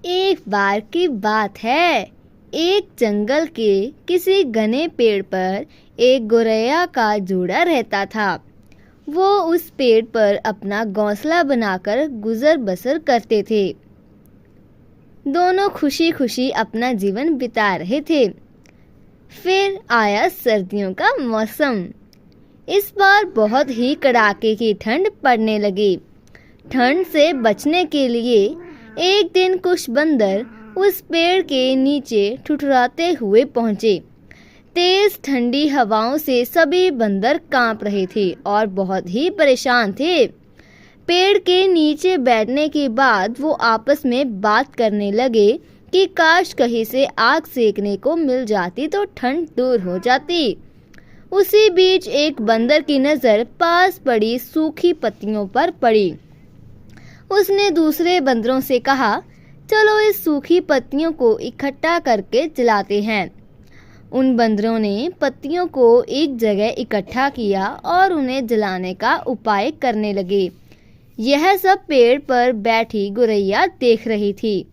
एक बार की बात है, एक जंगल के किसी घने पेड़ पर एक गौरैया का जोड़ा रहता था। वो उस पेड़ पर अपना घोंसला बनाकर गुजर बसर करते थे। दोनों खुशी खुशी अपना जीवन बिता रहे थे। फिर आया सर्दियों का मौसम। इस बार बहुत ही कड़ाके की ठंड पड़ने लगी। ठंड से बचने के लिए एक दिन कुछ बंदर उस पेड़ के नीचे ठुठुराते हुए पहुंचे। तेज ठंडी हवाओं से सभी बंदर कांप रहे थे और बहुत ही परेशान थे। पेड़ के नीचे बैठने के बाद वो आपस में बात करने लगे कि काश कहीं से आग सेकने को मिल जाती तो ठंड दूर हो जाती। उसी बीच एक बंदर की नज़र पास पड़ी सूखी पत्तियों पर पड़ी। उसने दूसरे बंदरों से कहा, चलो इस सूखी पत्तियों को इकट्ठा करके जलाते हैं। उन बंदरों ने पत्तियों को एक जगह इकट्ठा किया और उन्हें जलाने का उपाय करने लगे। यह सब पेड़ पर बैठी गौरैया देख रही थी।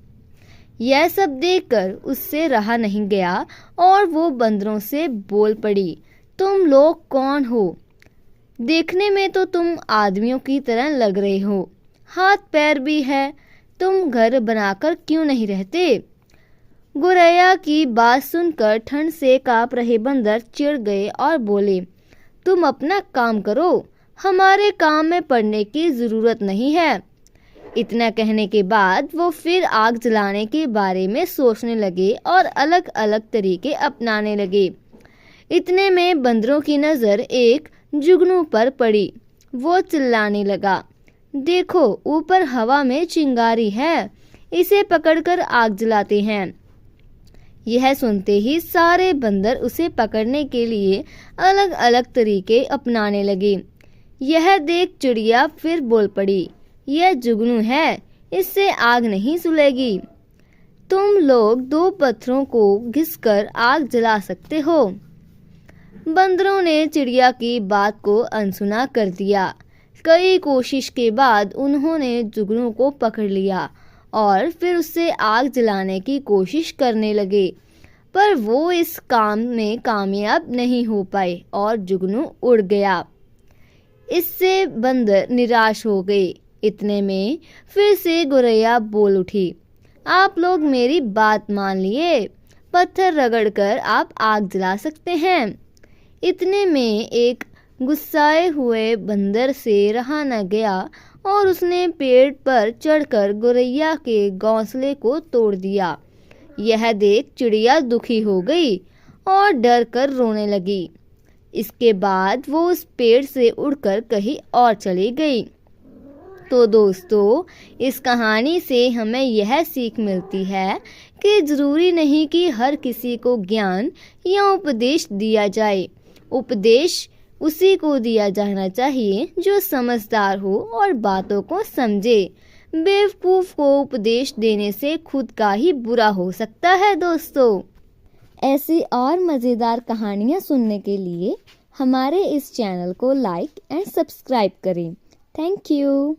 यह सब देखकर उससे रहा नहीं गया और वो बंदरों से बोल पड़ी, तुम लोग कौन हो? देखने में तो तुम आदमियों की तरह लग रहे हो, हाथ पैर भी है, तुम घर बनाकर क्यों नहीं रहते? गौरैया की बात सुनकर ठंड से कांप रहे बंदर चिढ़ गए और बोले, तुम अपना काम करो, हमारे काम में पड़ने की ज़रूरत नहीं है। इतना कहने के बाद वो फिर आग जलाने के बारे में सोचने लगे और अलग अलग तरीके अपनाने लगे। इतने में बंदरों की नज़र एक जुगनू पर पड़ी। वो चिल्लाने लगा, देखो ऊपर हवा में चिंगारी है, इसे पकड़कर आग जलाते हैं। यह सुनते ही सारे बंदर उसे पकड़ने के लिए अलग अलग तरीके अपनाने लगे। यह देख चिड़िया फिर बोल पड़ी, यह जुगनू है, इससे आग नहीं सुलेगी। तुम लोग दो पत्थरों को घिसकर आग जला सकते हो। बंदरों ने चिड़िया की बात को अनसुना कर दिया। कई कोशिश के बाद उन्होंने जुगनू को पकड़ लिया और फिर उससे आग जलाने की कोशिश करने लगे, पर वो इस काम में कामयाब नहीं हो पाए और जुगनू उड़ गया। इससे बंदर निराश हो गए। इतने में फिर से गौरैया बोल उठी, आप लोग मेरी बात मान लिए, पत्थर रगड़कर आप आग जला सकते हैं। इतने में एक गुस्साए हुए बंदर से रहा न गया और उसने पेड़ पर चढ़कर गौरैया के घोंसले को तोड़ दिया। यह देख चिड़िया दुखी हो गई और डर कर रोने लगी। इसके बाद वो उस पेड़ से उड़कर कहीं और चली गई। तो दोस्तों, इस कहानी से हमें यह सीख मिलती है कि ज़रूरी नहीं कि हर किसी को ज्ञान या उपदेश दिया जाए। उपदेश उसी को दिया जाना चाहिए जो समझदार हो और बातों को समझे। बेवकूफ़ को उपदेश देने से खुद का ही बुरा हो सकता है। दोस्तों, ऐसी और मज़ेदार कहानियाँ सुनने के लिए हमारे इस चैनल को लाइक एंड सब्सक्राइब करें। Thank you.